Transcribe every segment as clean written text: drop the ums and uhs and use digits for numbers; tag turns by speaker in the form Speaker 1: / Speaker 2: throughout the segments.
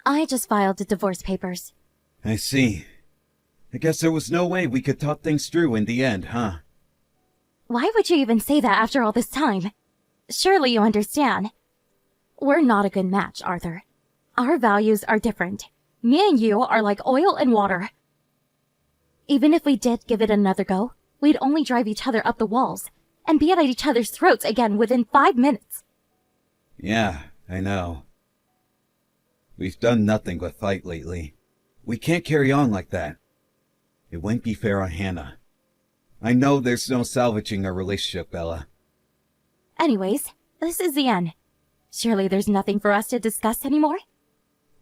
Speaker 1: I just filed the divorce papers.
Speaker 2: I see. I guess there was no way we could talk things through in the end, huh?
Speaker 1: Why would you even say that after all this time? Surely you understand. We're not a good match, Arthur. Our values are different. Me and you are like oil and water. Even if we did give it another go, we'd only drive each other up the walls and be at each other's throats again within 5 minutes.
Speaker 2: Yeah, I know. We've done nothing but fight lately. We can't carry on like that. It wouldn't be fair on Hannah. I know there's no salvaging our relationship, Bella.
Speaker 1: Anyways, this is the end. Surely there's nothing for us to discuss anymore?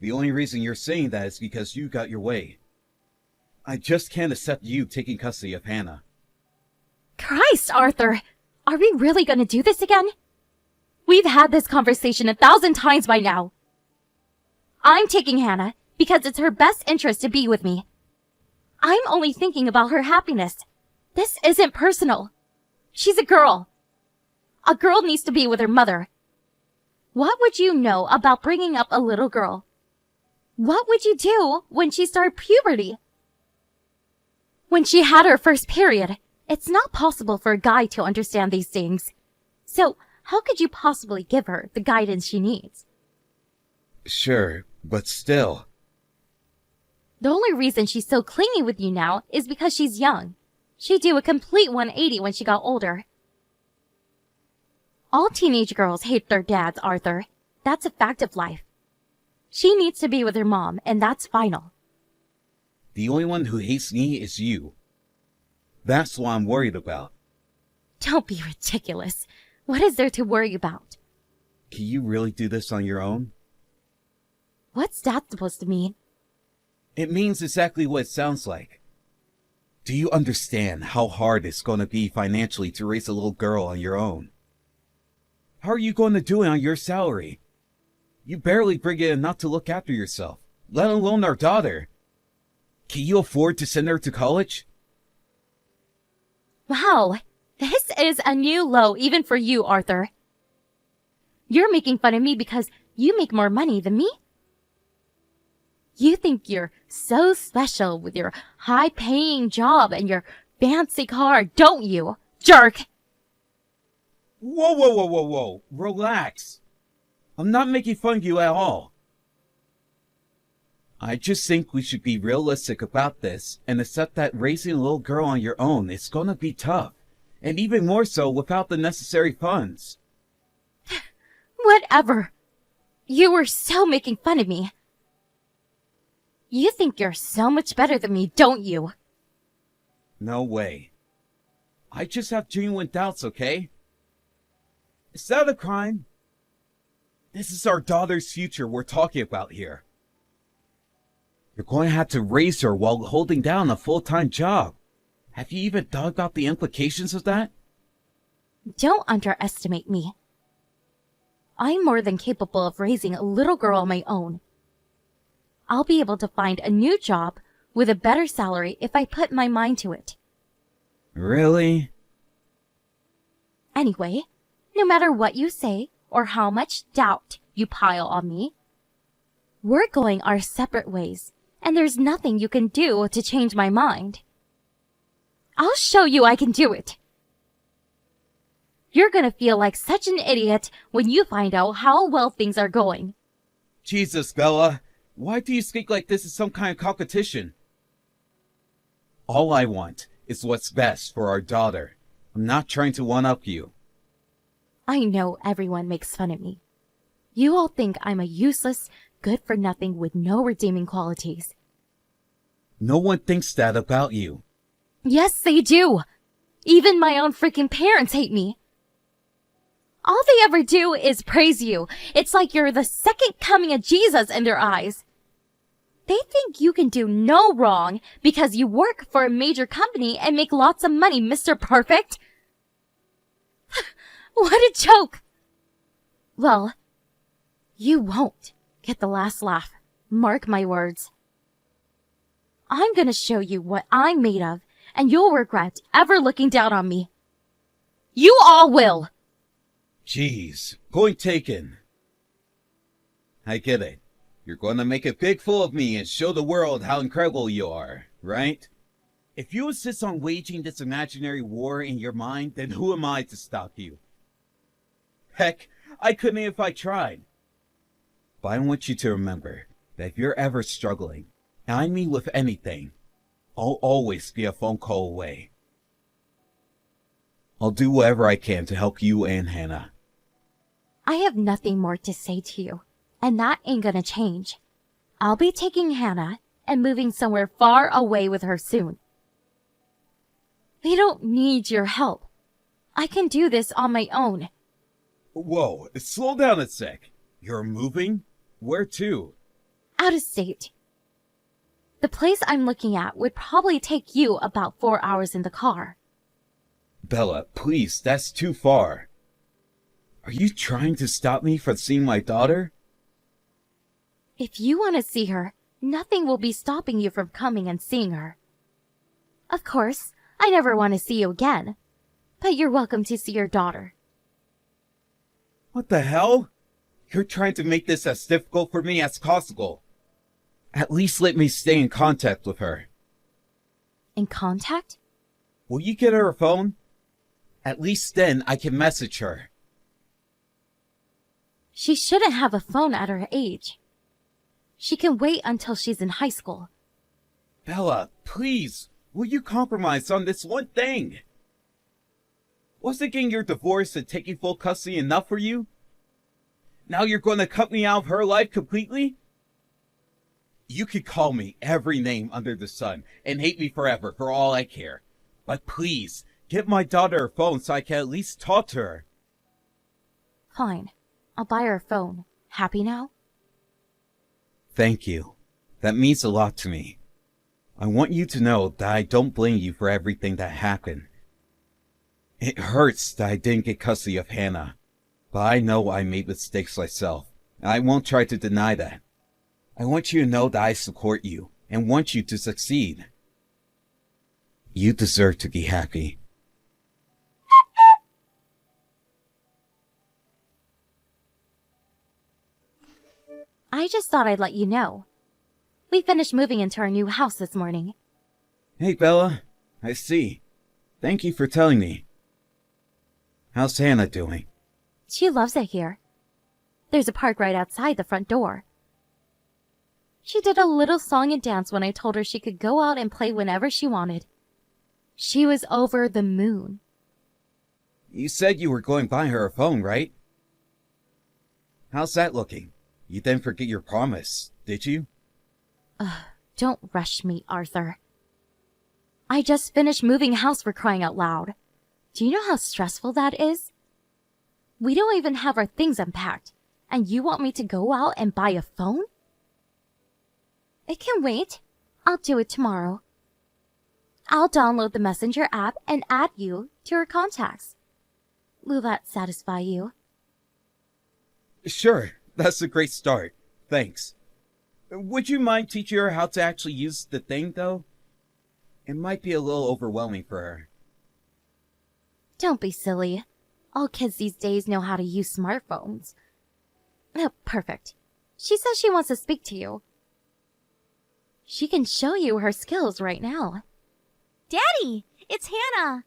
Speaker 2: The only reason you're saying that is because you got your way. I just can't accept you taking custody of Hannah.
Speaker 1: Christ, Arthur! Are we really gonna do this again? We've had this conversation 1,000 times by now. I'm taking Hannah because it's her best interest to be with me. I'm only thinking about her happiness. This isn't personal. She's a girl. A girl needs to be with her mother. What would you know about bringing up a little girl? What would you do when she started puberty? When she had her first period? It's not possible for a guy to understand these things. So, how could you possibly give her the guidance she needs?
Speaker 2: Sure, but still.
Speaker 1: The only reason she's so clingy with you now is because she's young. She'd do a complete 180 when she got older. All teenage girls hate their dads, Arthur. That's a fact of life. She needs to be with her mom, and that's final.
Speaker 2: The only one who hates me is you. That's what I'm worried about.
Speaker 1: Don't be ridiculous. What is there to worry about?
Speaker 2: Can you really do this on your own?
Speaker 1: What's that supposed to mean?
Speaker 2: It means exactly what it sounds like. Do you understand how hard it's going to be financially to raise a little girl on your own? How are you going to do it on your salary? You barely bring in enough to look after yourself, let alone our daughter. Can you afford to send her to college?
Speaker 1: Wow, this is a new low even for you, Arthur. You're making fun of me because you make more money than me? You think you're so special with your high-paying job and your fancy car, don't you, jerk?
Speaker 2: Whoa, whoa, whoa, whoa, whoa. Relax. I'm not making fun of you at all. I just think we should be realistic about this and accept that raising a little girl on your own is gonna be tough. And even more so without the necessary funds.
Speaker 1: Whatever. You were so making fun of me. You think you're so much better than me, don't you?
Speaker 2: No way. I just have genuine doubts, okay? Is that a crime? This is our daughter's future we're talking about here. You're going to have to raise her while holding down a full-time job. Have you even thought about the implications of that?
Speaker 1: Don't underestimate me. I'm more than capable of raising a little girl on my own. I'll be able to find a new job with a better salary if I put my mind to it.
Speaker 2: Really?
Speaker 1: Anyway, no matter what you say or how much doubt you pile on me, we're going our separate ways, and there's nothing you can do to change my mind. I'll show you I can do it. You're gonna feel like such an idiot when you find out how well things are going.
Speaker 2: Jesus, Bella. Why do you speak like this is some kind of competition? All I want is what's best for our daughter. I'm not trying to one-up you.
Speaker 1: I know everyone makes fun of me. You all think I'm a useless, good-for-nothing with no redeeming qualities.
Speaker 2: No one thinks that about you.
Speaker 1: Yes, they do. Even my own freaking parents hate me. All they ever do is praise you. It's like you're the second coming of Jesus in their eyes. They think you can do no wrong because you work for a major company and make lots of money, Mr. Perfect. What a joke. Well, you won't get the last laugh. Mark my words. I'm gonna show you what I'm made of, and you'll regret ever looking down on me. You all will.
Speaker 2: Jeez, point taken. I get it. You're going to make a big fool of me and show the world how incredible you are, right? If you insist on waging this imaginary war in your mind, then who am I to stop you? Heck, I couldn't if I tried. But I want you to remember that if you're ever struggling, and I mean with anything, I'll always be a phone call away. I'll do whatever I can to help you and Hannah.
Speaker 1: I have nothing more to say to you, and that ain't gonna change. I'll be taking Hannah and moving somewhere far away with her soon. We don't need your help. I can do this on my own.
Speaker 2: Whoa, slow down a sec. You're moving? Where to?
Speaker 1: Out of state. The place I'm looking at would probably take you about 4 hours in the car.
Speaker 2: Bella, please, that's too far. Are you trying to stop me from seeing my daughter?
Speaker 1: If you want to see her, nothing will be stopping you from coming and seeing her. Of course, I never want to see you again, but you're welcome to see your daughter.
Speaker 2: What the hell? You're trying to make this as difficult for me as possible. At least let me stay in contact with her.
Speaker 1: In contact?
Speaker 2: Will you get her a phone? At least then I can message her.
Speaker 1: She shouldn't have a phone at her age. She can wait until she's in high school.
Speaker 2: Bella, please, will you compromise on this one thing? Wasn't getting your divorce and taking full custody enough for you? Now you're going to cut me out of her life completely? You could call me every name under the sun and hate me forever for all I care. But please, get my daughter a phone so I can at least talk to her.
Speaker 1: Fine. I'll buy her a phone. Happy now?
Speaker 2: Thank you. That means a lot to me. I want you to know that I don't blame you for everything that happened. It hurts that I didn't get custody of Hannah, but I know I made mistakes myself, and I won't try to deny that. I want you to know that I support you and want you to succeed. You deserve to be happy.
Speaker 1: I just thought I'd let you know. We finished moving into our new house this morning.
Speaker 2: Hey, Bella. I see. Thank you for telling me. How's Hannah doing?
Speaker 1: She loves it here. There's a park right outside the front door. She did a little song and dance when I told her she could go out and play whenever she wanted. She was over the moon.
Speaker 2: You said you were going to buy her a phone, right? How's that looking? You didn't forget your promise, did you?
Speaker 1: Don't rush me, Arthur. I just finished moving house, for crying out loud. Do you know how stressful that is? We don't even have our things unpacked, and you want me to go out and buy a phone? It can wait. I'll do it tomorrow. I'll download the Messenger app and add you to her contacts. Will that satisfy you?
Speaker 2: Sure, that's a great start. Thanks. Would you mind teaching her how to actually use the thing, though? It might be a little overwhelming for her.
Speaker 1: Don't be silly. All kids these days know how to use smartphones. Oh, perfect. She says she wants to speak to you. She can show you her skills right now.
Speaker 3: Daddy, it's Hannah.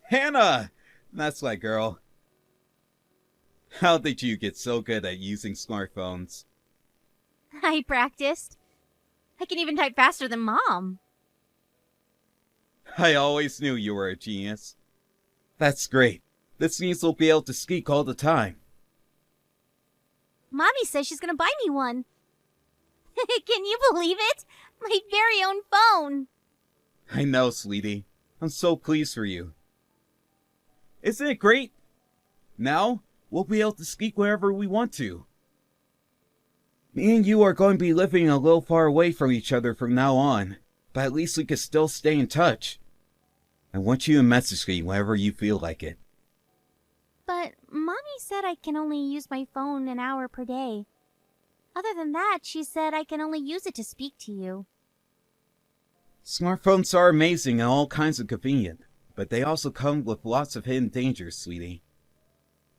Speaker 2: Hannah! That's my girl. How did you get so good at using smartphones?
Speaker 3: I practiced. I can even type faster than Mom.
Speaker 2: I always knew you were a genius. That's great. This means we'll be able to skeek all the time.
Speaker 3: Mommy says she's gonna buy me one. Can you believe it? My very own phone.
Speaker 2: I know, sweetie. I'm so pleased for you. Isn't it great? Now, we'll be able to skeek wherever we want to. Me and you are going to be living a little far away from each other from now on, but at least we can still stay in touch. I want you to message me whenever you feel like it.
Speaker 3: But Mommy said I can only use my phone an hour per day. Other than that, she said I can only use it to speak to you.
Speaker 2: Smartphones are amazing and all kinds of convenient, but they also come with lots of hidden dangers, sweetie.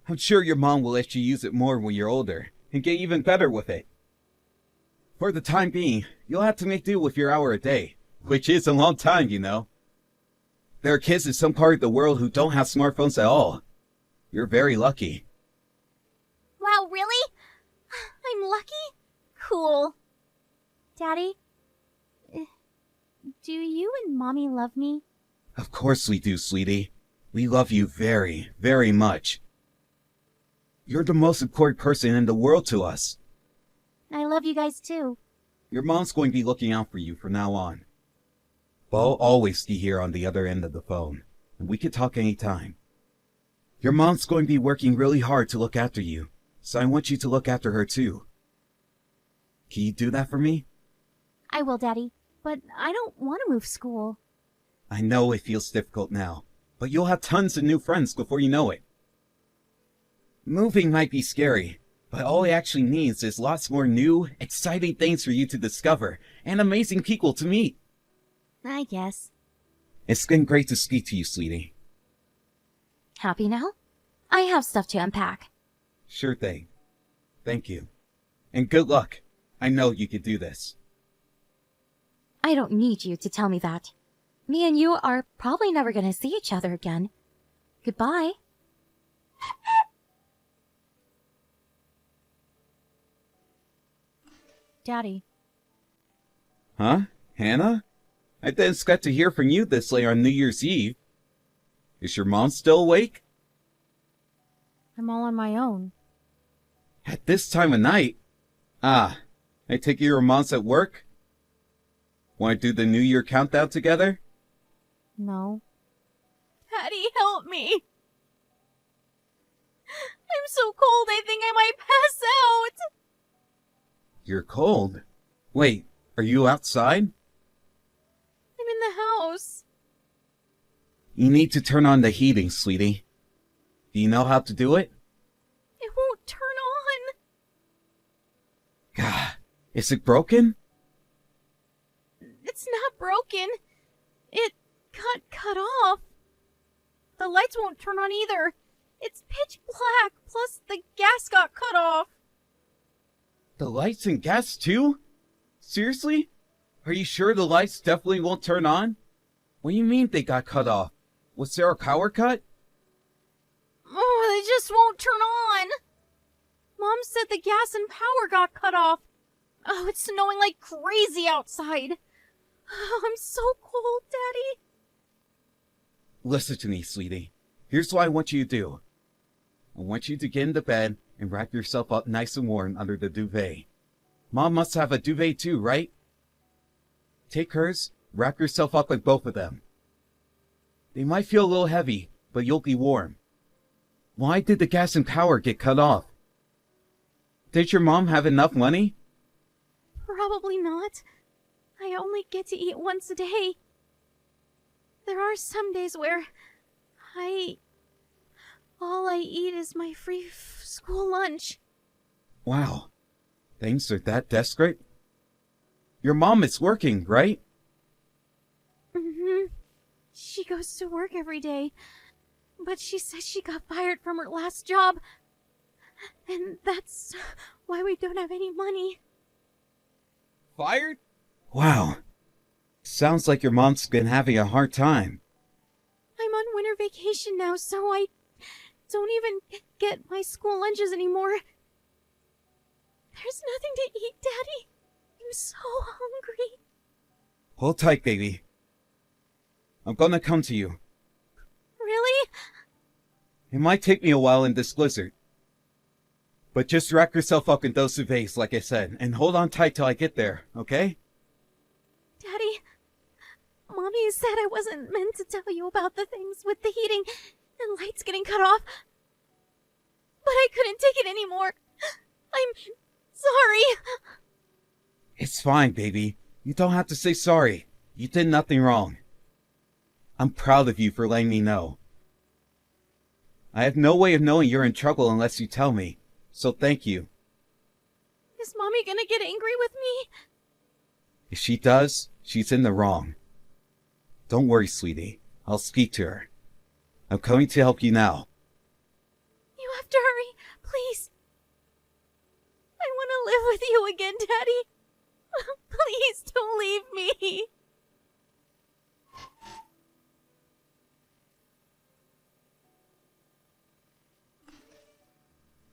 Speaker 2: I'm sure your mom will let you use it more when you're older, and get even better with it. For the time being, you'll have to make do with your hour a day, which is a long time, you know. There are kids in some part of the world who don't have smartphones at all. You're very lucky.
Speaker 3: Wow, really? I'm lucky? Cool. Daddy, do you and Mommy love me?
Speaker 2: Of course we do, sweetie. We love you very, very much. You're the most important person in the world to us.
Speaker 3: I love you guys too.
Speaker 2: Your mom's going to be looking out for you from now on. But I'll always be here on the other end of the phone, and we can talk anytime. Your mom's going to be working really hard to look after you, so I want you to look after her too. Can you do that for me?
Speaker 3: I will, Daddy, but I don't want to move school.
Speaker 2: I know it feels difficult now, but you'll have tons of new friends before you know it. Moving might be scary, but all it actually needs is lots more new, exciting things for you to discover, and amazing people to meet.
Speaker 3: I guess.
Speaker 2: It's been great to speak to you, sweetie.
Speaker 1: Happy now? I have stuff to unpack.
Speaker 2: Sure thing. Thank you. And good luck. I know you can do this.
Speaker 1: I don't need you to tell me that. Me and you are probably never gonna see each other again. Goodbye.
Speaker 3: Daddy.
Speaker 2: Huh? Hannah? I didn't expect to hear from you this late on New Year's Eve. Is your mom still awake?
Speaker 3: I'm all on my own.
Speaker 2: At this time of night? Ah, I take it your mom's at work? Want to do the New Year countdown together?
Speaker 3: No. Daddy, help me. I'm so cold, I think I might pass out.
Speaker 2: You're cold. Wait, are you outside?
Speaker 3: I'm in the house.
Speaker 2: You need to turn on the heating, sweetie. Do you know how to do it?
Speaker 3: It won't turn on.
Speaker 2: God, is it broken?
Speaker 3: It's not broken. It got cut off. The lights won't turn on either. It's pitch black, plus the gas got cut off.
Speaker 2: The lights and gas too? Seriously? Are you sure the lights definitely won't turn on? What do you mean they got cut off? Was there a power cut?
Speaker 3: Oh, they just won't turn on. Mom said the gas and power got cut off. Oh, it's snowing like crazy outside. Oh, I'm so cold, Daddy.
Speaker 2: Listen to me, sweetie. Here's what I want you to do. I want you to get into bed and wrap yourself up nice and warm under the duvet. Mom must have a duvet too, right? Take hers, wrap yourself up like both of them. They might feel a little heavy, but you'll be warm. Why did the gas and power get cut off? Did your mom have enough money?
Speaker 3: Probably not. I only get to eat once a day. There are some days where all I eat is my free school lunch.
Speaker 2: Wow. Things are that desperate? Your mom is working, right?
Speaker 3: Mm-hmm. She goes to work every day. But she says she got fired from her last job. And that's why we don't have any money.
Speaker 2: Fired? Wow. Sounds like your mom's been having a hard time.
Speaker 3: I'm on winter vacation now, so I don't even get my school lunches anymore. There's nothing to eat, Daddy. I'm so hungry.
Speaker 2: Hold tight, baby. I'm gonna come to you.
Speaker 3: Really?
Speaker 2: It might take me a while in this blizzard. But just wrap yourself up in those duvets, like I said, and hold on tight till I get there, okay?
Speaker 3: Daddy, Mommy said I wasn't meant to tell you about the things with the heating and lights getting cut off. But I couldn't take it anymore. I'm sorry.
Speaker 2: It's fine, baby. You don't have to say sorry. You did nothing wrong. I'm proud of you for letting me know. I have no way of knowing you're in trouble unless you tell me, so thank you.
Speaker 3: Is Mommy gonna get angry with me?
Speaker 2: If she does, she's in the wrong. Don't worry, sweetie. I'll speak to her. I'm coming to help you now.
Speaker 3: You have to hurry, please. I want to live with you again, Daddy. Please don't leave me.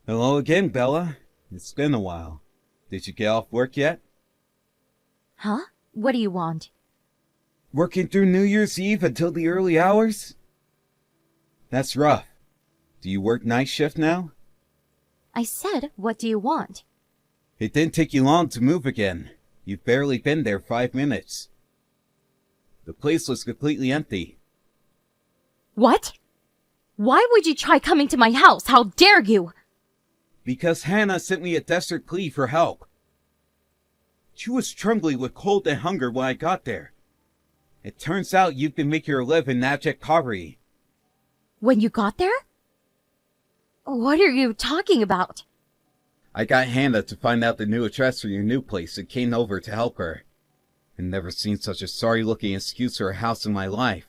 Speaker 2: Hello again, Bella. It's been a while. Did you get off work yet?
Speaker 1: Huh? What do you want?
Speaker 2: Working through New Year's Eve until the early hours? That's rough. Do you work night shift now?
Speaker 1: I said, what do you want?
Speaker 2: It didn't take you long to move again. You've barely been there 5 minutes. The place was completely empty.
Speaker 1: What? Why would you try coming to my house? How dare you?
Speaker 2: Because Hannah sent me a desperate plea for help. She was trembling with cold and hunger when I got there. It turns out you've been making her live in abject poverty.
Speaker 1: When you got there? What are you talking about?
Speaker 2: I got Hannah to find out the new address for your new place and came over to help her. I've never seen such a sorry-looking excuse for a house in my life.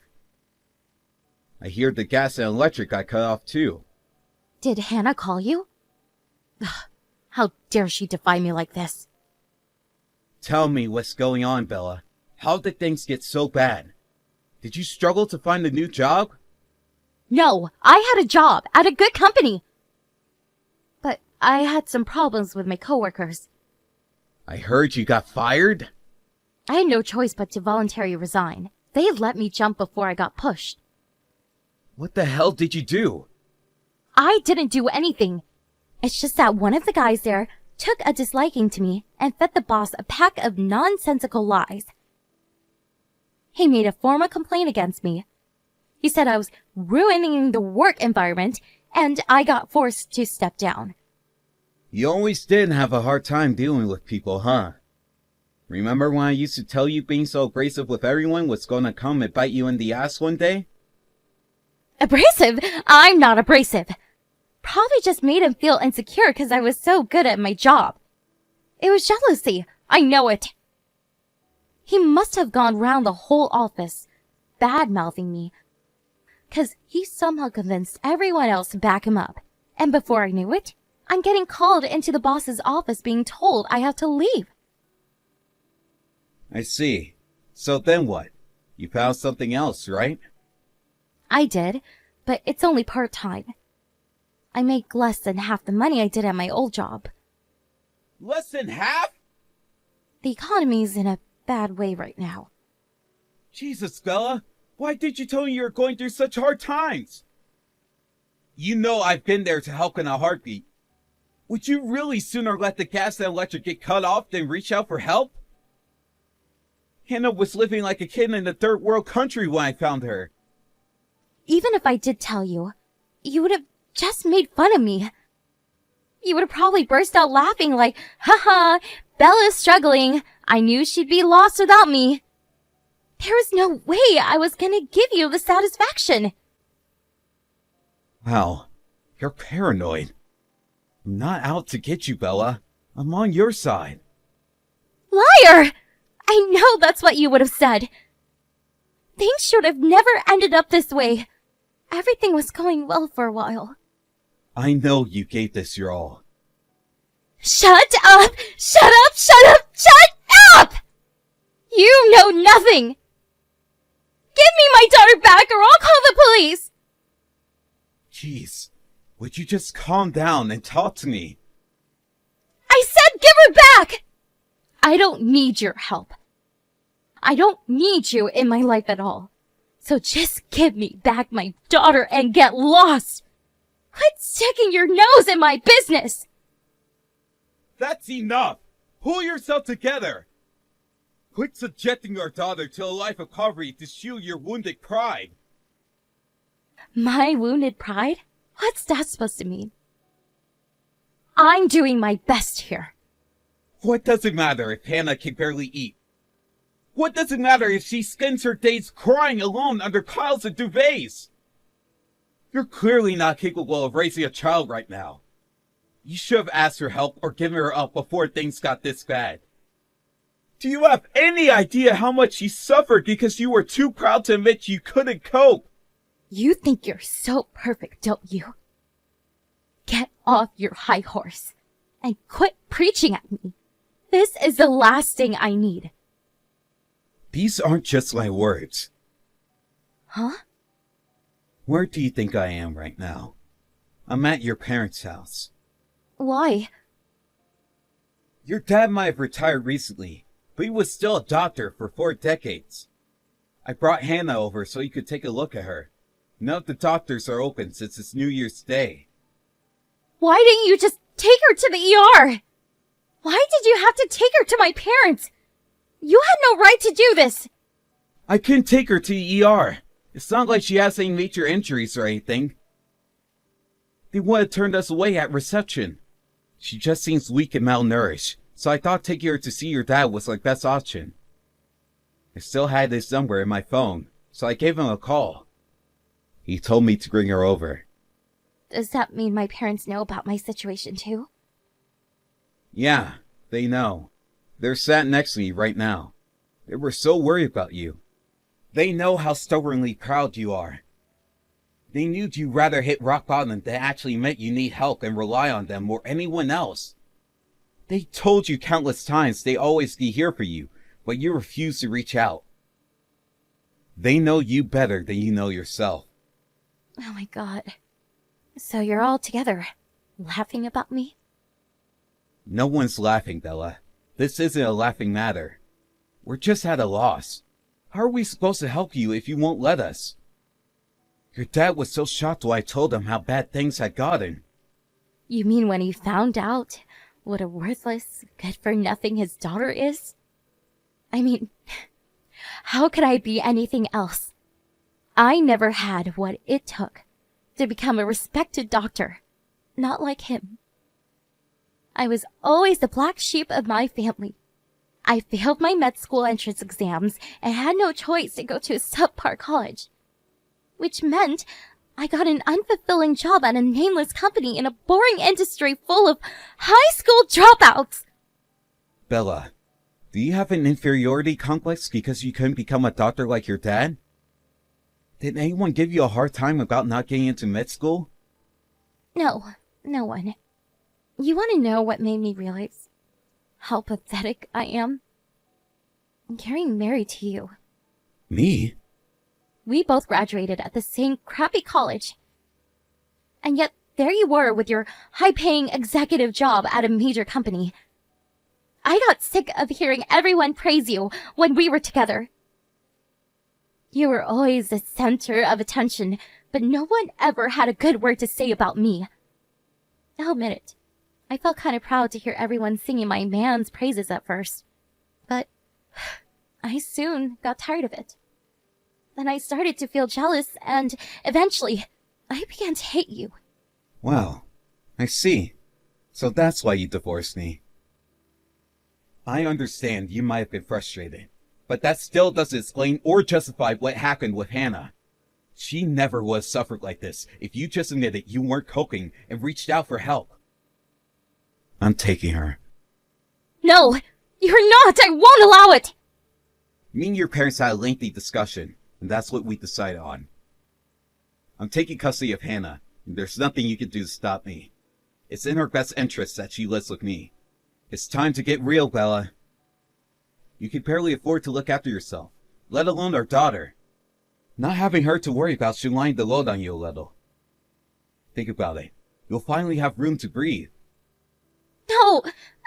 Speaker 2: I hear the gas and electric got cut off too.
Speaker 1: Did Hannah call you? Ugh, how dare she defy me like this?
Speaker 2: Tell me what's going on, Bella. How did things get so bad? Did you struggle to find a new job?
Speaker 1: No, I had a job at a good company. But I had some problems with my coworkers.
Speaker 2: I heard you got fired?
Speaker 1: I had no choice but to voluntarily resign. They let me jump before I got pushed.
Speaker 2: What the hell did you do?
Speaker 1: I didn't do anything. It's just that one of the guys there took a disliking to me and fed the boss a pack of nonsensical lies. He made a formal complaint against me. He said I was ruining the work environment, and I got forced to step down.
Speaker 2: You always did have a hard time dealing with people, huh? Remember when I used to tell you being so abrasive with everyone was gonna come and bite you in the ass one day?
Speaker 1: Abrasive? I'm not abrasive. Probably just made him feel insecure because I was so good at my job. It was jealousy. I know it. He must have gone round the whole office, bad-mouthing me, because he somehow convinced everyone else to back him up. And before I knew it, I'm getting called into the boss's office being told I have to leave.
Speaker 2: I see. So then what? You found something else, right?
Speaker 1: I did, but it's only part-time. I make less than half the money I did at my old job.
Speaker 2: Less than half?
Speaker 1: The economy's in a bad way right now.
Speaker 2: Jesus, Bella. Why did you tell me you were going through such hard times? You know I've been there to help in a heartbeat. Would you really sooner let the gas and electric get cut off than reach out for help? Hannah was living like a kid in a third world country when I found her.
Speaker 1: Even if I did tell you, you would have just made fun of me. You would have probably burst out laughing like, haha, Bella's struggling. I knew she'd be lost without me. There was no way I was gonna give you the satisfaction.
Speaker 2: Wow, you're paranoid. I'm not out to get you, Bella. I'm on your side.
Speaker 1: Liar! I know that's what you would have said. Things should have never ended up this way. Everything was going well for a while.
Speaker 2: I know you gave this your all.
Speaker 1: Shut up! Shut up! Shut up! Shut up! You know nothing! Give me my daughter back or I'll call the police!
Speaker 2: Jeez, would you just calm down and talk to me?
Speaker 1: I said give her back! I don't need your help. I don't need you in my life at all. So just give me back my daughter and get lost! Quit sticking your nose in my business!
Speaker 2: That's enough! Pull yourself together! Quit subjecting our daughter to a life of poverty to shield your wounded pride!
Speaker 1: My wounded pride? What's that supposed to mean? I'm doing my best here.
Speaker 2: What does it matter if Hannah can barely eat? What does it matter if she spends her days crying alone under piles of duvets? You're clearly not capable of raising a child right now. You should have asked for help or given her up before things got this bad. Do you have any idea how much she suffered because you were too proud to admit you couldn't cope?
Speaker 1: You think you're so perfect, don't you? Get off your high horse and quit preaching at me This is the last thing I need.
Speaker 2: These aren't just my words.
Speaker 1: Huh?
Speaker 2: Where do you think I am right now? I'm at your parents' house.
Speaker 1: Why?
Speaker 2: Your dad might have retired recently, but he was still a doctor for 4 decades. I brought Hannah over so you could take a look at her. None of the doctors are open since it's New Year's Day.
Speaker 1: Why didn't you just take her to the ER? Why did you have to take her to my parents? You had no right to do this.
Speaker 2: I couldn't take her to the ER. It's not like she has any major injuries or anything. They would have turned us away at reception. She just seems weak and malnourished, so I thought taking her to see your dad was my best option. I still had his number in my phone, so I gave him a call. He told me to bring her over.
Speaker 1: Does that mean my parents know about my situation too?
Speaker 2: Yeah, they know. They're sat next to me right now. They were so worried about you. They know how stubbornly proud you are. They knew you'd rather hit rock bottom than actually admit you need help and rely on them or anyone else. They told you countless times they always be here for you, but you refuse to reach out. They know you better than you know yourself.
Speaker 1: Oh my god. So you're all together, laughing about me?
Speaker 2: No one's laughing, Bella. This isn't a laughing matter. We're just at a loss. How are we supposed to help you if you won't let us? Your dad was so shocked when I told him how bad things had gotten.
Speaker 1: You mean when he found out what a worthless, good-for-nothing his daughter is? I mean, how could I be anything else? I never had what it took to become a respected doctor. Not like him. I was always the black sheep of my family. I failed my med school entrance exams and had no choice to go to a subpar college. Which meant I got an unfulfilling job at a nameless company in a boring industry full of high school dropouts.
Speaker 2: Bella, do you have an inferiority complex because you couldn't become a doctor like your dad? Did anyone give you a hard time about not getting into med school?
Speaker 1: No, no one. You want to know what made me realize how pathetic I am? Getting married to you.
Speaker 2: Me?
Speaker 1: We both graduated at the same crappy college. And yet, there you were with your high-paying executive job at a major company. I got sick of hearing everyone praise you when we were together. You were always the center of attention, but no one ever had a good word to say about me. I'll admit it. I felt kind of proud to hear everyone singing my man's praises at first. But I soon got tired of it. Then I started to feel jealous, and eventually, I began to hate you.
Speaker 2: Wow, I see. So that's why you divorced me. I understand you might have been frustrated, but that still doesn't explain or justify what happened with Hannah. She never would have suffered like this if you just admitted you weren't coping and reached out for help. I'm taking her.
Speaker 1: No, you're not! I won't allow it!
Speaker 2: Me and your parents had a lengthy discussion, and that's what we decided on. I'm taking custody of Hannah, and there's nothing you can do to stop me. It's in her best interest that she lives with me. It's time to get real, Bella. You can barely afford to look after yourself, let alone our daughter. Not having her to worry about should lighten the load on you a little. Think about it. You'll finally have room to breathe.
Speaker 1: No,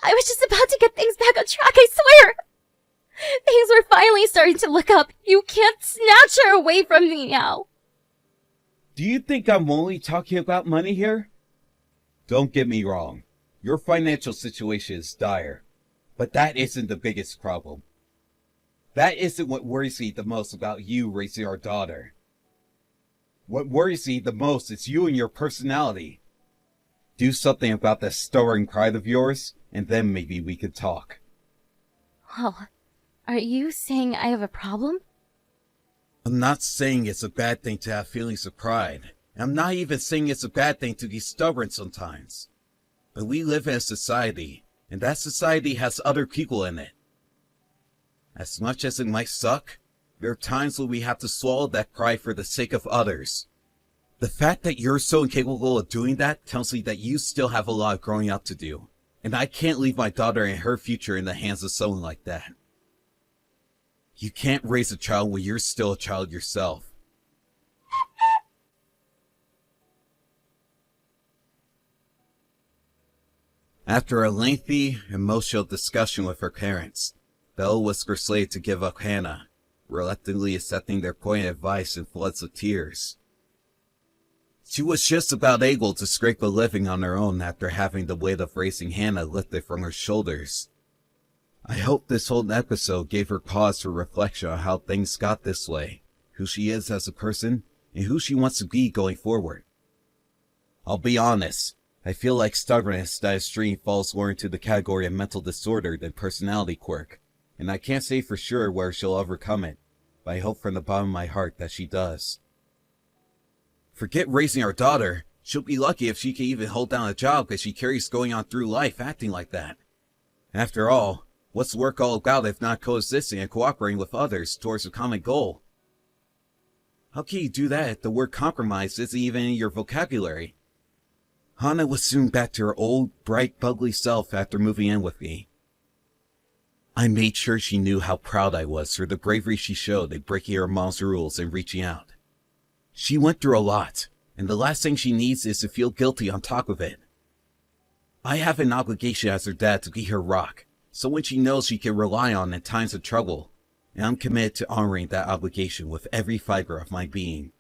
Speaker 1: I was just about to get things back on track, I swear! Things were finally starting to look up. You can't snatch her away from me now.
Speaker 2: Do you think I'm only talking about money here? Don't get me wrong. Your financial situation is dire. But that isn't the biggest problem. That isn't what worries me the most about you raising our daughter. What worries me the most is you and your personality. Do something about that stubborn pride of yours, and then maybe we could talk.
Speaker 1: Well, are you saying I have a problem?
Speaker 2: I'm not saying it's a bad thing to have feelings of pride. I'm not even saying it's a bad thing to be stubborn sometimes. But we live in a society, and that society has other people in it. As much as it might suck, there are times when we have to swallow that pride for the sake of others. The fact that you're so incapable of doing that tells me that you still have a lot of growing up to do. And I can't leave my daughter and her future in the hands of someone like that. You can't raise a child when you're still a child yourself. After a lengthy, emotional discussion with her parents, Bella was persuaded to give up Hannah, reluctantly accepting their pointed advice in floods of tears. She was just about able to scrape a living on her own after having the weight of raising Hannah lifted from her shoulders. I hope this whole episode gave her pause for reflection on how things got this way, who she is as a person, and who she wants to be going forward. I'll be honest, I feel like stubbornness that extreme falls more into the category of mental disorder than personality quirk, and I can't say for sure where she'll overcome it, but I hope from the bottom of my heart that she does. Forget raising our daughter, she'll be lucky if she can even hold down a job because she carries going on through life acting like that. After all, what's work all about if not coexisting and cooperating with others towards a common goal? How can you do that if the word compromise isn't even in your vocabulary? Hannah was soon back to her old, bright, bubbly self after moving in with me. I made sure she knew how proud I was for the bravery she showed in breaking her mom's rules and reaching out. She went through a lot, and the last thing she needs is to feel guilty on top of it. I have an obligation as her dad to be her rock, someone she knows she can rely on in times of trouble, and I'm committed to honoring that obligation with every fiber of my being.